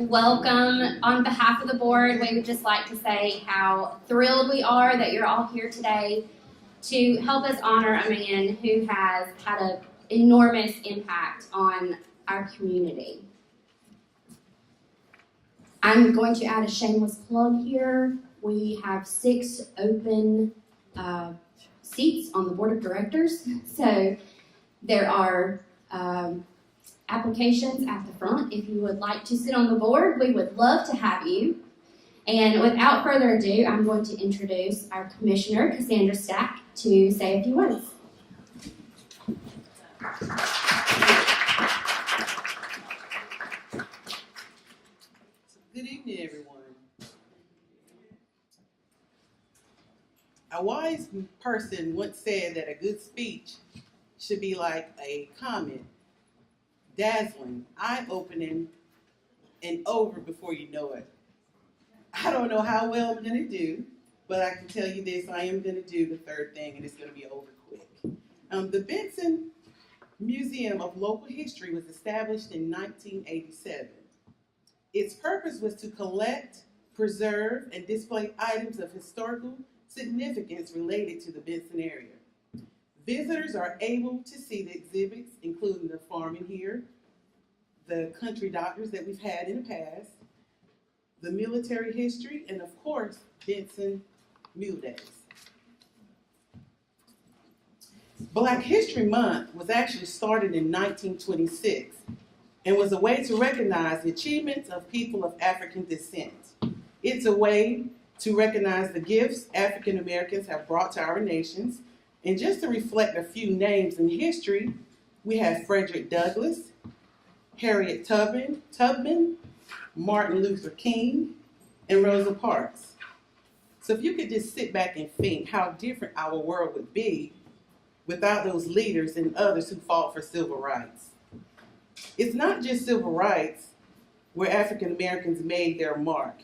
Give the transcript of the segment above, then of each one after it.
welcome. On behalf of the board, we would just like to say how thrilled we are that you're all here today to help us honor a man who has had an enormous impact on our community. I'm going to add a shameless plug here. We have 6 open seats on the board of directors. So there are applications at the front. If you would like to sit on the board, we would love to have you. And without further ado, I'm going to introduce our commissioner, Casandra Stack, to say a few words. Good evening, everyone. A wise person once said that a good speech should be like a comment, dazzling, eye-opening, and over before you know it. I don't know how well I'm going to do, but I can tell you this, I am going to do the third thing, and it's going to be over quick. The Benson Museum of Local History was established in 1987. Its purpose was to collect, preserve, and display items of historical significance related to the Benson area. Visitors are able to see the exhibits, including the farming here, the country doctors that we've had in the past, the military history, and of course, Benson Mule Days. Black History Month was actually started in 1926 and was a way to recognize the achievements of people of African descent. It's a way to recognize the gifts African Americans have brought to our nations. And just to reflect a few names in history, we have Frederick Douglass, Harriet Tubman, Martin Luther King, and Rosa Parks. So if you could just sit back and think how different our world would be without those leaders and others who fought for civil rights. It's not just civil rights where African Americans made their mark.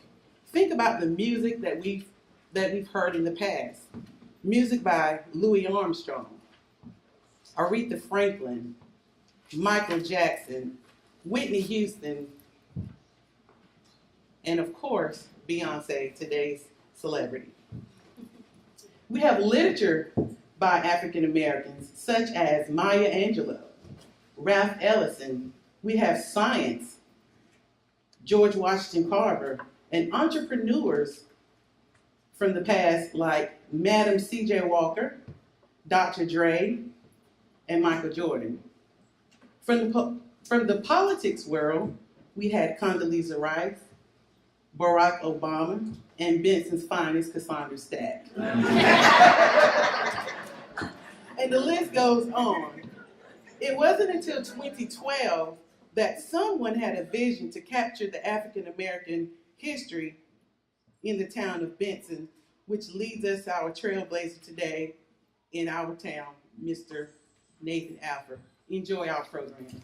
Think about the music that we've heard in the past. Music by Louis Armstrong, Aretha Franklin, Michael Jackson, Whitney Houston, and of course, Beyonce, today's celebrity. We have literature by African Americans such as Maya Angelou, Ralph Ellison. We have science, George Washington Carver, and entrepreneurs from the past like Madam C.J. Walker, Dr. Dre, and Michael Jordan. From the politics world, we had Condoleezza Rice, Barack Obama, and Benson's finest, Casandra Stack. And the list goes on. It wasn't until 2012 that someone had a vision to capture the African American history in the town of Benson, which leads us to our trailblazer today in our town, Mr. Nathan Alford. Enjoy our program.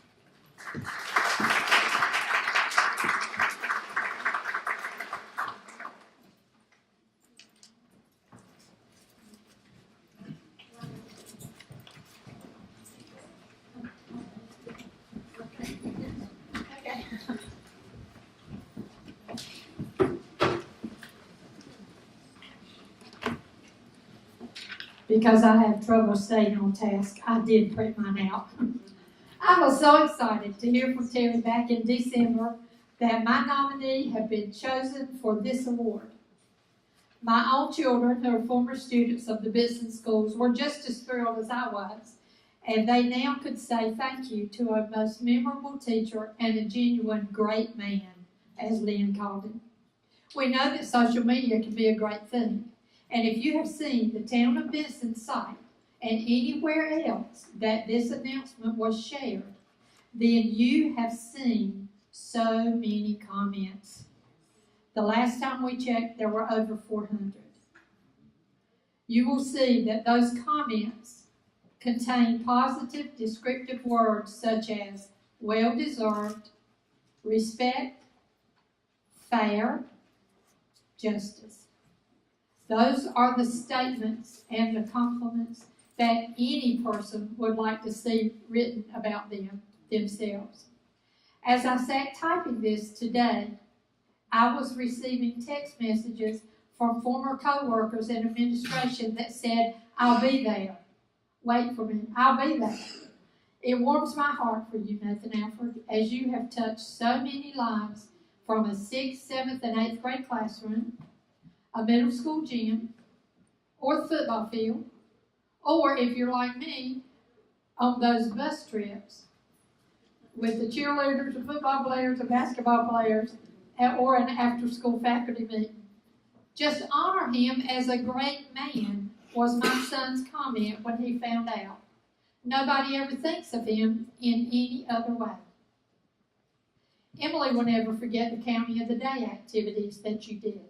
Because I have trouble staying on task, I did print mine out. I was so excited to hear from Terry back in December that my nominee had been chosen for this award. My own children, who are former students of the business schools, were just as thrilled as I was, and they now could say thank you to a most memorable teacher and a genuine great man, as Lynn called him. We know that social media can be a great thing. And if you have seen the Town of Benson site and anywhere else that this announcement was shared, then you have seen so many comments. The last time we checked, there were over 400. You will see that those comments contain positive, descriptive words such as well-deserved, respect, fair, justice. Those are the statements and the compliments that any person would like to see written about themselves. As I sat typing this today, I was receiving text messages from former co-workers in administration that said, "I'll be there." Wait for me, I'll be there. It warms my heart for you, Nathan Alford, as you have touched so many lives from a 6th, 7th, and 8th grade classroom, a middle school gym, or the football field, or if you're like me, on those bus trips with the cheerleaders, the football players, the basketball players, or an after-school faculty meeting. Just honor him as a great man was my son's comment when he found out. Nobody ever thinks of him in any other way. Emily will never forget the County of the Day activities that you did,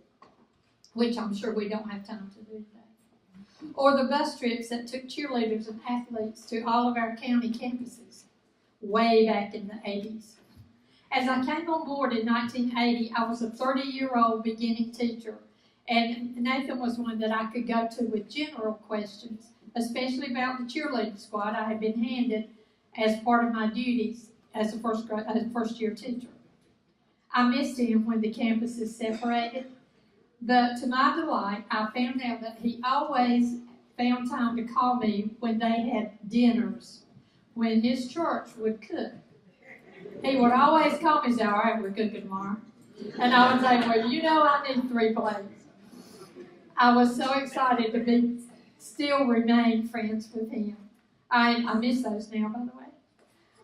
which I'm sure we don't have time to do today. Or the bus trips that took cheerleaders and athletes to all of our county campuses way back in the 80s. As I came on board in 1980, I was a 30-year-old beginning teacher, and Nathan was one that I could go to with general questions, especially about the cheerleading squad I had been handed as part of my duties as a first-year teacher. I missed him when the campuses separated, but to my delight, I found out that he always found time to call me when they had dinners, when his church would cook. He would always call me and say, "All right, we're cooking tomorrow." And I would say, "Well, you know I need 3 plates." I was so excited to still remain friends with him. I miss those now, by the way.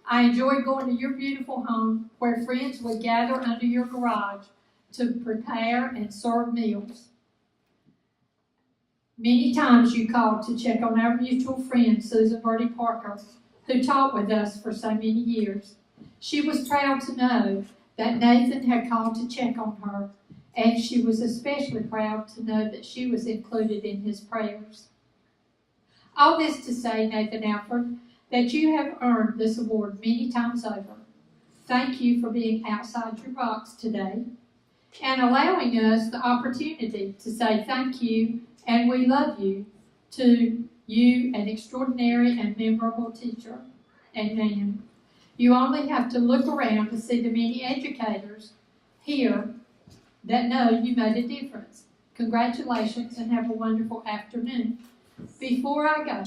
I enjoyed going to your beautiful home where friends would gather under your garage to prepare and serve meals. Many times you called to check on our mutual friend, Susan Birdie Parker, who taught with us for so many years. She was proud to know that Nathan had called to check on her, and she was especially proud to know that she was included in his prayers. All this to say, Nathan Alford, that you have earned this award many times over. Thank you for being outside your box today and allowing us the opportunity to say thank you and we love you to you, an extraordinary and memorable teacher and man. You only have to look around to see the many educators here that know you made a difference. Congratulations and have a wonderful afternoon. Before I go,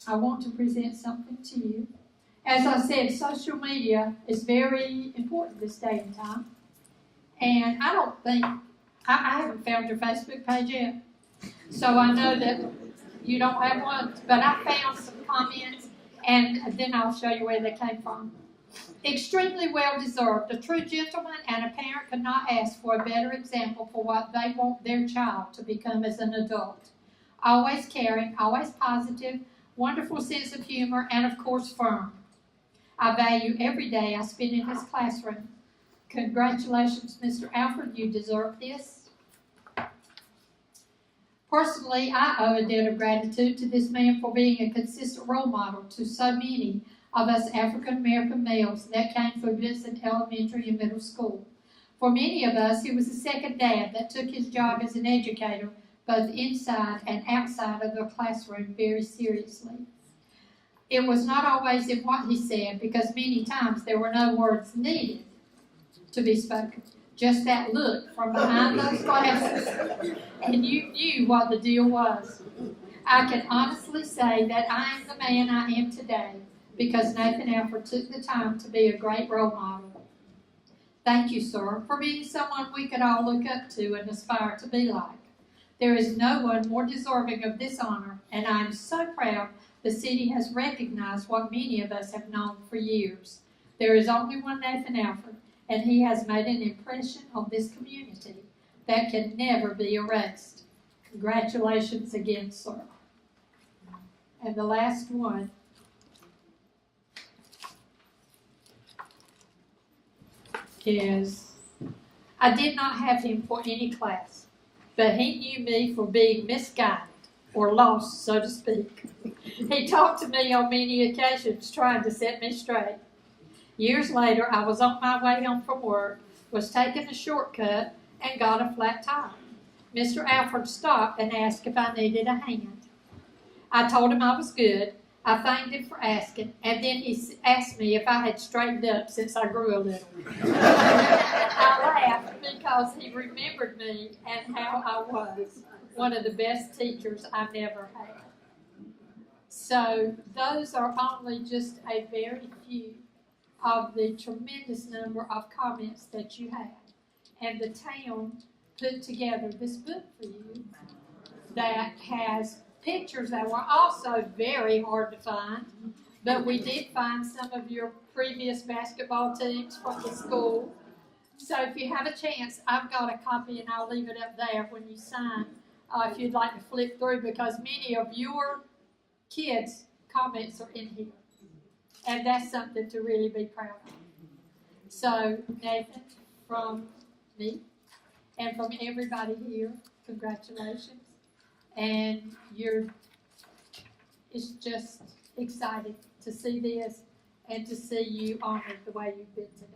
I want to present something to you. As I said, social media is very important this day and time. And I don't think, I haven't found your Facebook page yet. So I know that you don't have one, but I found some comments and then I'll show you where they came from. Extremely well deserved. A true gentleman and a parent could not ask for a better example for what they want their child to become as an adult. Always caring, always positive, wonderful sense of humor, and of course firm. I value every day I spend in his classroom. Congratulations, Mr. Alford, you deserve this. Personally, I owe a debt of gratitude to this man for being a consistent role model to so many of us African American males that came through Benson Elementary and Middle School. For many of us, he was a second dad that took his job as an educator both inside and outside of the classroom very seriously. It was not always in what he said, because many times there were no words needed to be spoken. Just that look from behind those glasses, and you knew what the deal was. I can honestly say that I am the man I am today because Nathan Alford took the time to be a great role model. Thank you, sir, for being someone we could all look up to and aspire to be like. There is no one more deserving of this honor, and I am so proud the city has recognized what many of us have known for years. There is only one Nathan Alford, and he has made an impression on this community that can never be erased. Congratulations again, sir. And the last one is, I did not have him for any class, but he knew me for being misguided or lost, so to speak. He talked to me on many occasions trying to set me straight. Years later, I was on my way home from work, was taking a shortcut, and got a flat tire. Mr. Alford stopped and asked if I needed a hand. I told him I was good. I thanked him for asking, and then he asked me if I had straightened up since I grew a little. because he remembered me and how I was one of the best teachers I've ever had. So those are only just a very few of the tremendous number of comments that you had. And the town put together this book for you that has pictures that were also very hard to find, but we did find some of your previous basketball teams from the school. So if you have a chance, I've got a copy and I'll leave it up there when you sign, if you'd like to flip through, because many of your kids' comments are in here. And that's something to really be proud of. So Nathan, from me and from everybody here, congratulations. And it's just exciting to see this and to see you honored the way you've been today.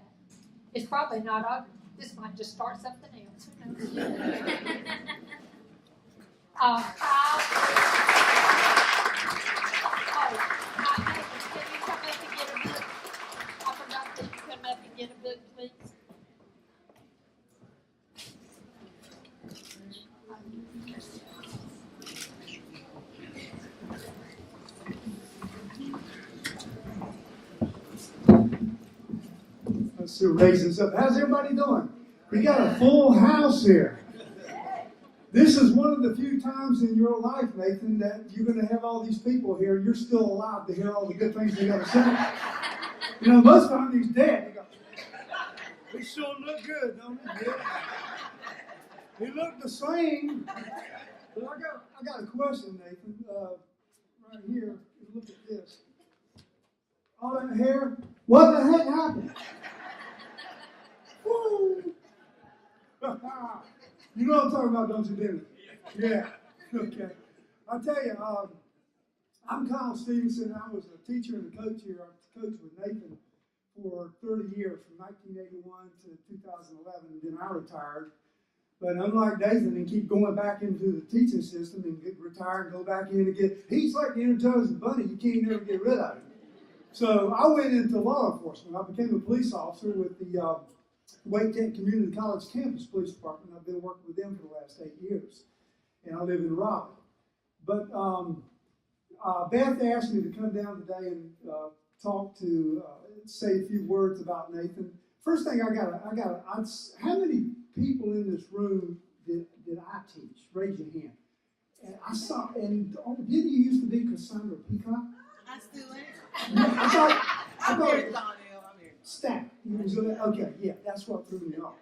It's probably not over. This might just start something else. Who knows? Can you come up and get a book? I forgot that you come up and get a book, please. Let's see, raise this up. How's everybody doing? We got a full house here. This is one of the few times in your life, Nathan, that you're going to have all these people here. You're still alive to hear all the good things they got to say. You know, most of the time he's dead. He sure look good, don't he? Yeah. He looked the same. But I got a question, Nathan. Right here, look at this. All that hair. What the heck happened? Woo! You know what I'm talking about, don't you, Dennis? Yeah. Okay. I'll tell you, I'm Kyle Stephenson. I was a teacher and a coach here. I coached with Nathan for 30 years, from 1981 to 2011, and then I retired. But unlike Nathan, and keep going back into the teaching system and get retired and go back in again, he's like the Energizing Bunny. You can't never get rid of him. So I went into law enforcement. I became a police officer with the Wake Kent Community College Campus Police Department. I've been working with them for the last 8 years. And I live in Raleigh. But Beth asked me to come down today and talk to, say a few words about Nathan. First thing how many people in this room did I teach? Raise your hand. And I saw, and didn't you used to be Casandra Peacock? I still am. I'm here, Donnell. I'm here. Stack. Okay, yeah, that's what threw me off.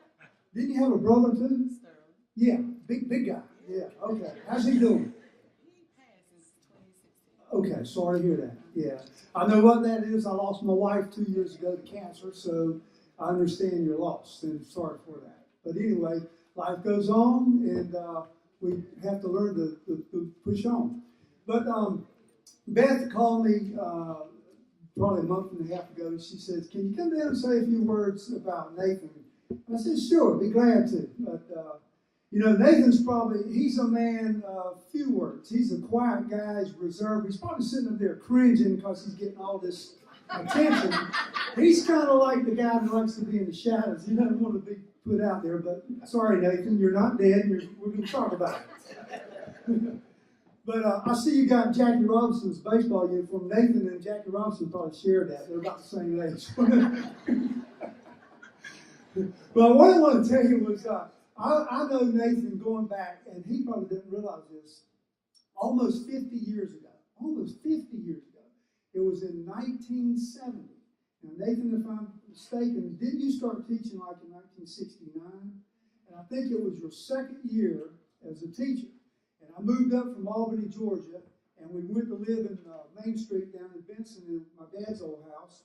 Didn't you have a brother too? Sterling. Yeah, big guy. Yeah, okay. How's he doing? He passed in 2016. Okay, sorry to hear that. Yeah, I know what that is. I lost my wife 2 years ago to cancer, so I understand your loss, and sorry for that. But anyway, life goes on, and we have to learn to push on. But Beth called me probably a month and a half ago, and she says, "Can you come down and say a few words about Nathan?" I said, "Sure, be glad to." But you know, he's a man of few words. He's a quiet guy. He's reserved. He's probably sitting up there cringing because he's getting all this attention. He's kind of like the guy that likes to be in the shadows. He doesn't want to be put out there. But sorry, Nathan, you're not dead. We're going to talk about it. But I see you got Jackie Robinson's baseball uniform. Nathan and Jackie Robinson probably shared that. They're about the same age. But what I want to tell you was, I know Nathan going back, and he probably didn't realize this, almost 50 years ago. It was in 1970. Now, Nathan, if I'm mistaken, didn't you start teaching like in 1969? And I think it was your second year as a teacher. And I moved up from Albany, Georgia, and we went to live in Main Street down in Benson in my dad's old house.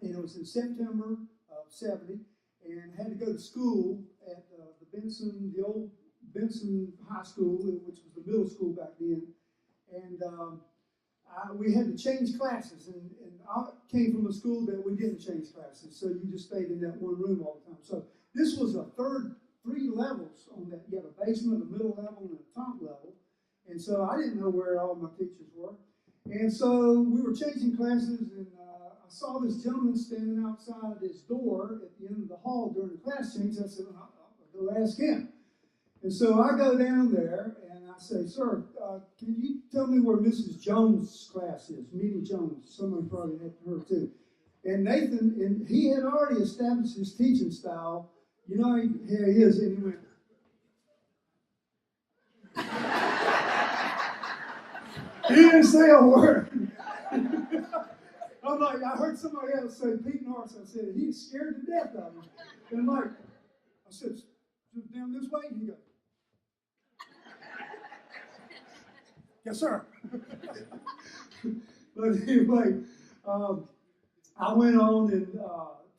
And it was in September of 70, and had to go to school at the old Benson High School, which was the middle school back then. And we had to change classes, and I came from a school that we didn't change classes, so you just stayed in that one room all the time. So this was a three levels on that. You have a basement, a middle level, and a top level. And so I didn't know where all my teachers were. And so we were changing classes, and I saw this gentleman standing outside this door at the end of the hall during the class change. I said, I'll go go ask him. And so I go down there and I say, sir, can you tell me where Mrs. Jones' class is? Minnie Jones. Somebody probably had her too. And Nathan, and he had already established his teaching style. You know, here he is, and he went. He didn't say a word. I'm like, I heard somebody else say Pete Norris. I said, he's scared to death of him. And I'm like, I said, down this way? And he goes, yes, sir. But anyway, I went on and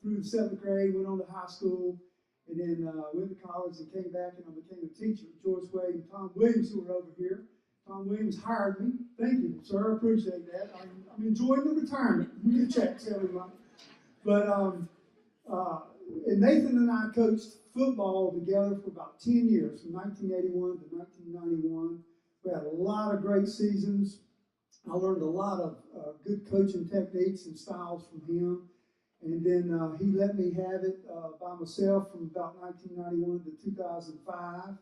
through the 7th grade, went on to high school, and then went to college and came back and I became a teacher. George Wade and Tom Williams, who were over here. Tom Williams hired me. Thank you, sir. I appreciate that. I'm enjoying the retirement. New checks every month. But and Nathan and I coached football together for about 10 years, from 1981 to 1991. We had a lot of great seasons. I learned a lot of good coaching techniques and styles from him. And then he let me have it by myself from about 1991 to 2005.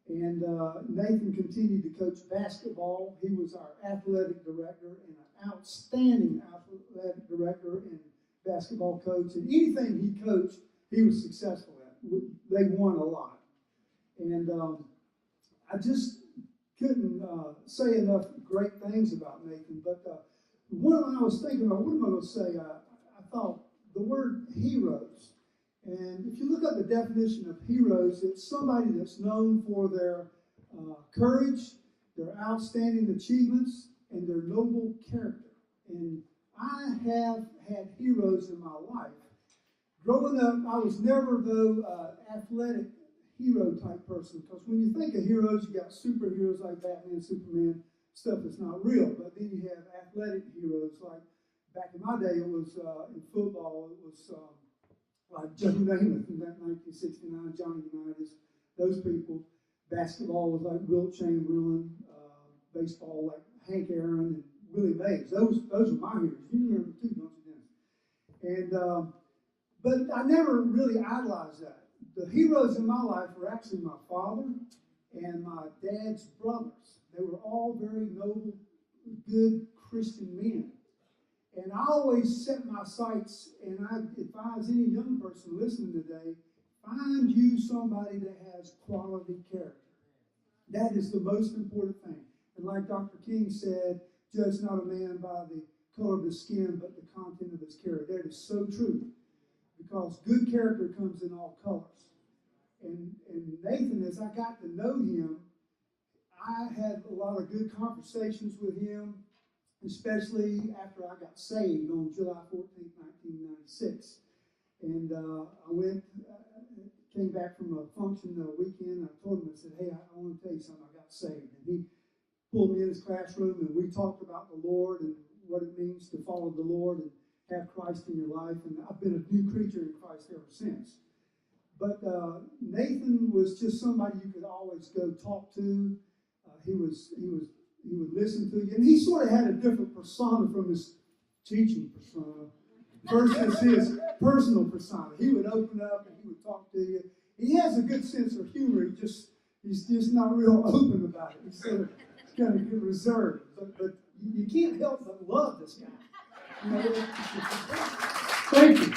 And Nathan continued to coach basketball. He was our athletic director and an outstanding athletic director and basketball coach. And anything he coached, he was successful at. They won a lot. And I just couldn't say enough great things about Nathan. But when I was thinking about what am I going to say, I thought the word heroes. And if you look up the definition of heroes, it's somebody that's known for their courage, their outstanding achievements, and their noble character. And I have had heroes in my life. Growing up, I was never, though, athletic hero type person, because when you think of heroes, you got superheroes like Batman, Superman, stuff that's not real. But then you have athletic heroes, like back in my day, it was in football, it was like Joe Namath in that 1969, Johnny Unitas, those people. Basketball was like Wilt Chamberlain, baseball like Hank Aaron and Willie Mays. Those are my heroes. You remember them too, don't you, Dennis? And but I never really idolized that. The heroes in my life were actually my father and my dad's brothers. They were all very noble, good Christian men. And I always set my sights, and I advise any young person listening today, find you somebody that has quality character. That is the most important thing. And like Dr. King said, judge not a man by the color of his skin, but the content of his character. That is so true. Because good character comes in all colors. And Nathan, as I got to know him, I had a lot of good conversations with him, especially after I got saved on July 14th, 1996. And I came back from a function weekend. I told him, I said, hey, I want to tell you something. I got saved. And he pulled me in his classroom, and we talked about the Lord and what it means to follow the Lord and have Christ in your life. And I've been a new creature in Christ ever since. But Nathan was just somebody you could always go talk to. He would listen to you, and he sort of had a different persona from his teaching persona versus his personal persona. He would open up and he would talk to you. He has a good sense of humor. He's just not real open about it. He's sort of kind of reserved. But you can't help but love this guy. You know? Thank you.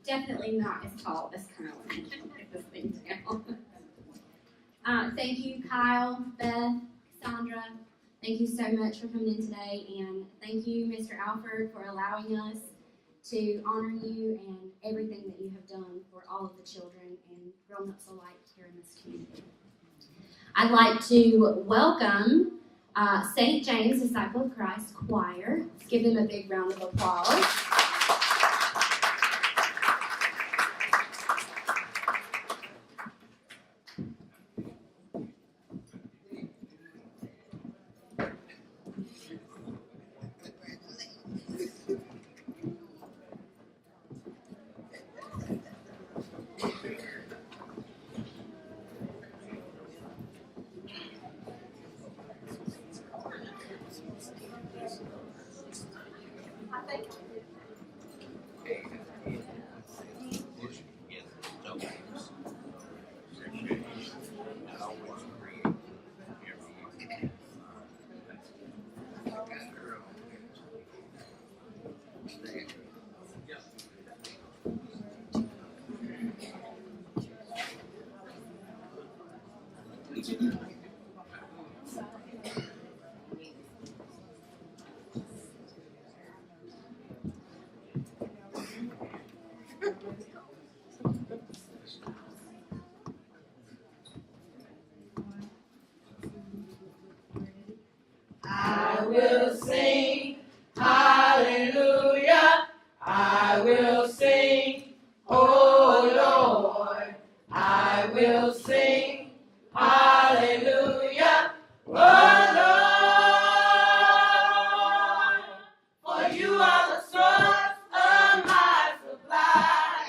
Definitely not as tall as Kyle. Get this thing down. Thank you, Kyle, Beth, Casandra. Thank you so much for coming in today, and thank you, Mr. Alford, for allowing us to honor you and everything that you have done for all of the children and grown-ups alike here in this community. I'd like to welcome St. James Disciple of Christ Choir. Let's give them a big round of applause. will sing hallelujah. I will sing, oh Lord. I will sing hallelujah, oh Lord. For you are the source of my supply.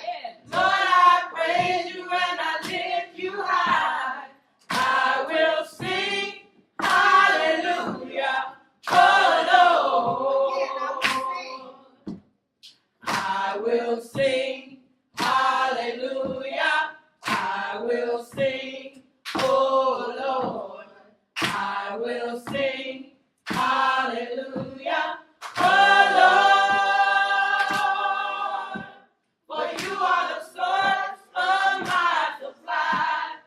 Lord, I praise you and I lift you high. I will sing hallelujah, oh Lord. I will sing hallelujah. I will sing, oh Lord. I will sing hallelujah, oh Lord. For you are the source of my supply.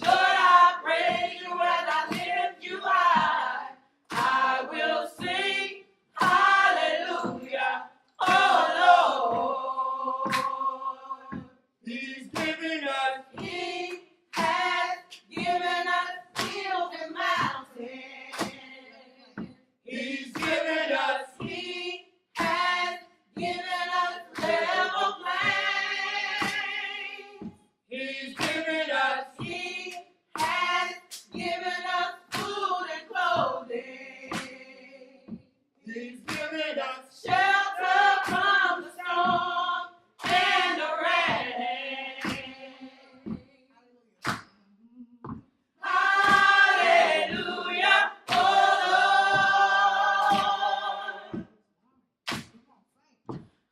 Lord, I praise you and I lift you high. I will sing hallelujah, oh Lord. He's given us, he has given us hills and mountains. He's given us, he has given us level plains. He's given us, he has given us food and clothing. He's given us shelter from the storm and the rain. Hallelujah, oh Lord.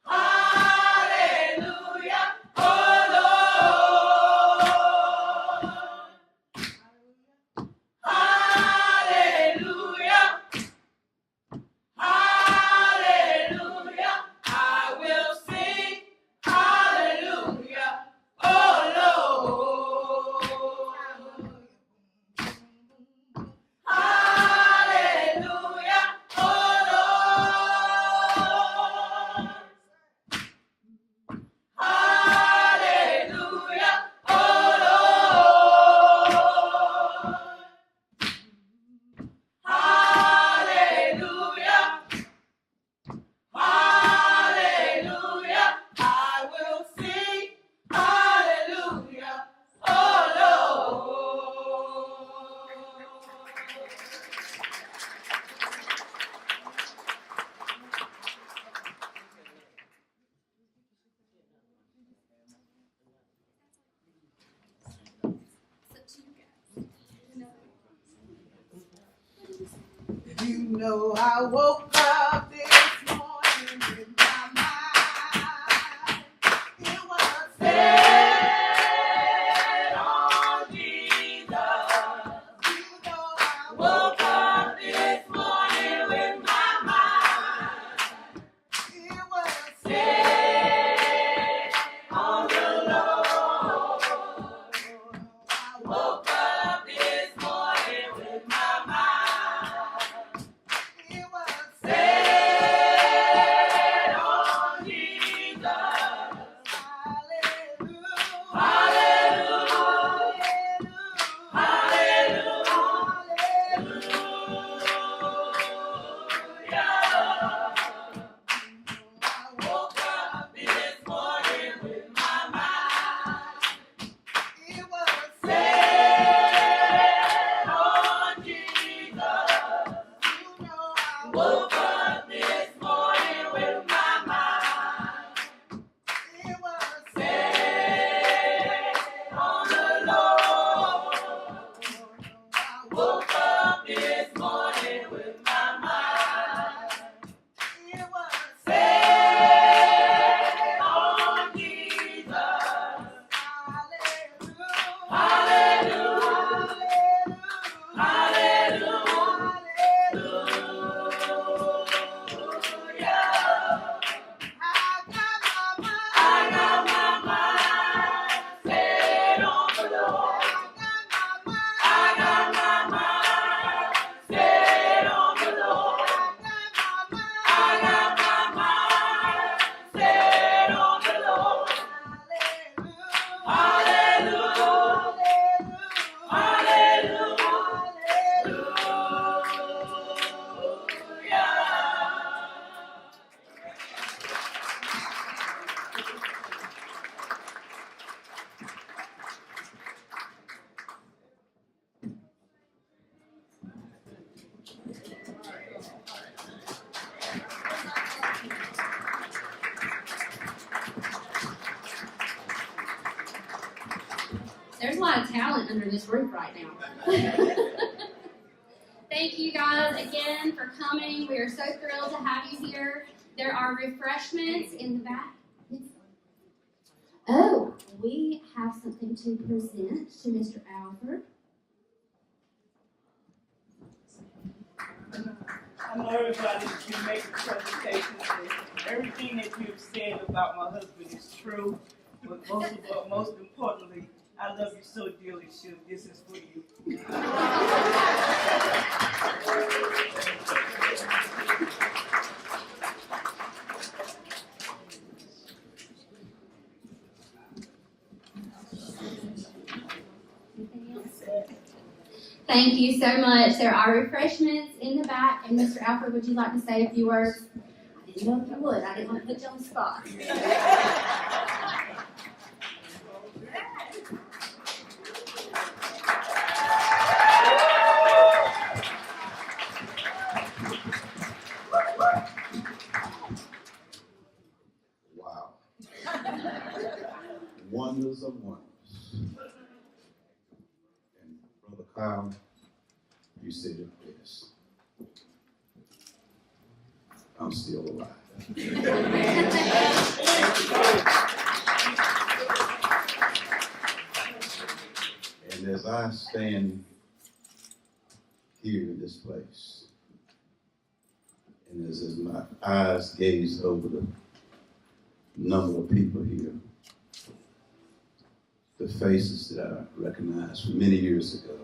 Hallelujah, oh Lord. Hallelujah. Hallelujah. I will sing hallelujah, oh Lord. Hallelujah, oh Lord. Hallelujah, oh Lord. Hallelujah. Hallelujah. I will sing hallelujah, oh You know I woke up this morning with my mind. It was set on Jesus. you know I Woke up this morning with my mind it was set on the Lord. I Woke up this morning with my mind it was set on Jesus. hallelujah. Hallelujah. Hallelujah. I woke up this morning with my mind It was set on Jesus. you know I Woke up this morning with my mind it was set on the Lord. Woke up this morning with my mind it was set on Jesus. hallelujah. Hallelujah. Hallelujah. under this roof right now. Thank you guys again for coming. We are so thrilled to have you here. There are refreshments in the back. Oh, we have something to present to Mr. Alford. I know everybody can make the presentation, and everything that you've said about my husband is true. But most importantly, I love you so dearly, Shirley. This is for you. Thank you so much. There are refreshments in the back. And Mr. Alford, would you like to say a few words? I didn't know if you would. I didn't want to put you on the spot. Wow. Wonders of wonders. And Brother Kyle, you said it best. I'm still alive. And as I stand here in this place, and as my eyes gaze over the number of people here, the faces that I recognized from many years ago,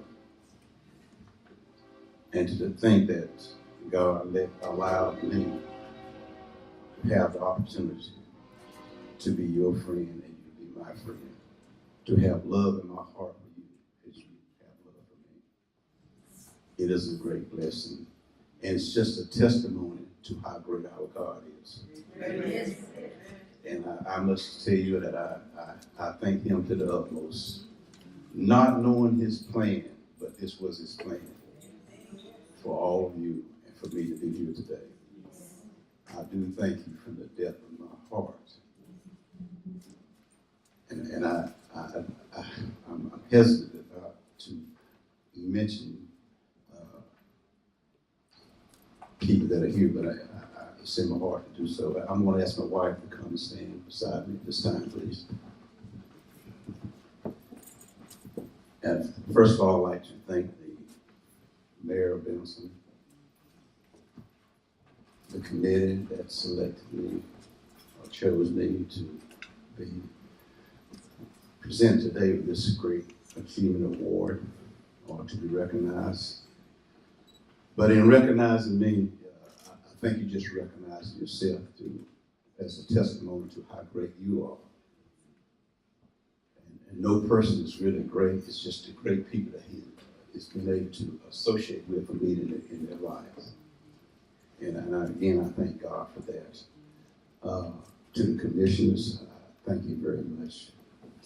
and to think that God allowed me to have the opportunity to be your friend and you to be my friend, to have love in my heart for you as you have love for me. It is a great blessing, and it's just a testimony to how great our God is. Yes. And I must tell you that I thank him to the utmost, not knowing his plan, but this was his plan for all of you and for me to be here today. I do thank you from the depth of my heart. And I'm hesitant about to mention people that are here, but it's in my heart to do so. I'm going to ask my wife to come and stand beside me at this time, please. And first of all, I'd like to thank the Mayor of Benson, the committee that selected me or chose me to be presented today with this great achievement award or to be recognized. But in recognizing me, I think you just recognize yourself as a testimony to how great you are. And no person is really great, it's just the great people that he has been able to associate with and meet in their lives. And again, I thank God for that. To the commissioners, thank you very much.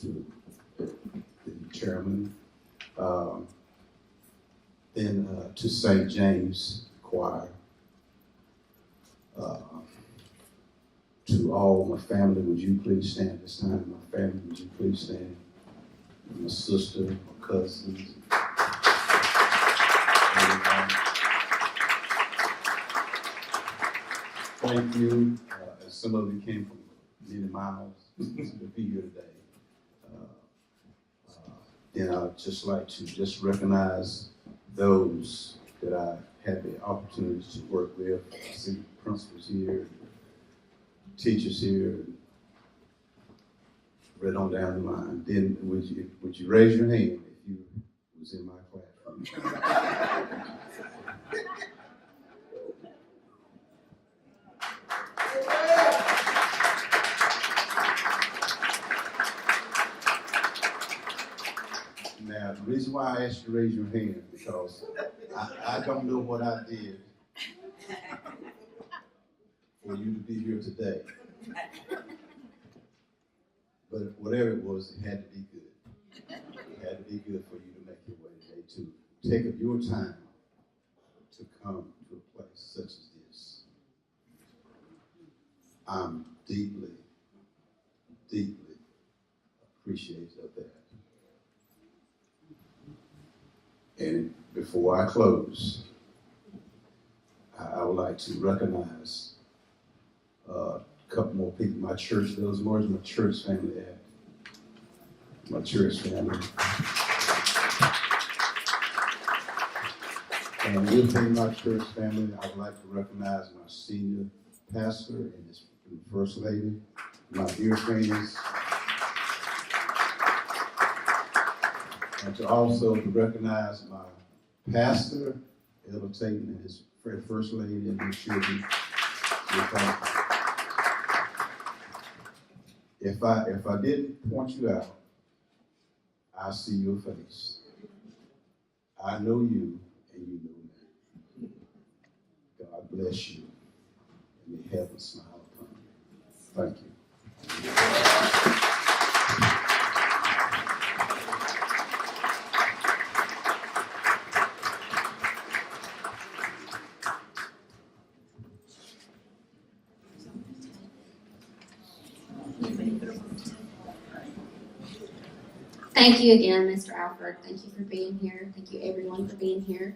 To the chairman. Then to St. James Choir. To all my family, would you please stand this time? My family, would you please stand? My sister, my cousins. Thank you. Some of you came from many miles to be here today. Then I'd just like to just recognize those that I had the opportunity to work with. I see principals here, teachers here, right on down the line. Then would you raise your hand if you was in my classroom? Now, the reason why I asked you to raise your hand because I don't know what I did for you to be here today. But whatever it was, it had to be good. It had to be good for you to make your way today, to take up your time to come to a place such as this. I'm deeply, deeply appreciative of that. And before I close, I would like to recognize a couple more people. My church, those more than my church family at. My church family. And within my church family, I would like to recognize my senior pastor and his first lady, my dear friends. And to also to recognize my pastor, Elder Tatum, and his first lady and his children. If I didn't point you out, I see your face. I know you, and you know me. God bless you, and may heaven smile upon you. Thank you. Thank you again, Mr. Alford. Thank you for being here. Thank you, everyone, for being here.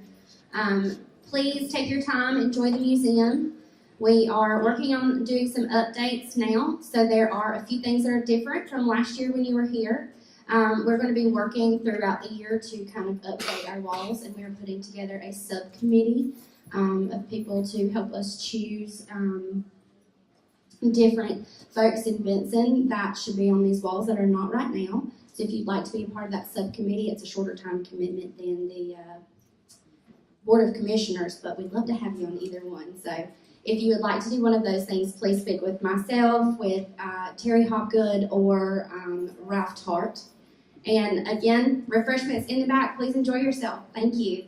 Please take your time, enjoy the museum. We are working on doing some updates now, so there are a few things that are different from last year when you were here. We're going to be working throughout the year to kind of update our walls, and we're putting together a subcommittee of people to help us choose different folks in Benson that should be on these walls that are not right now. So if you'd like to be a part of that subcommittee, it's a shorter time commitment than the Board of Commissioners, but we'd love to have you on either one. So if you would like to do one of those things, please speak with myself, with Terry Hopgood, or Ralph Tart. And again, refreshments in the back. Please enjoy yourself. Thank you.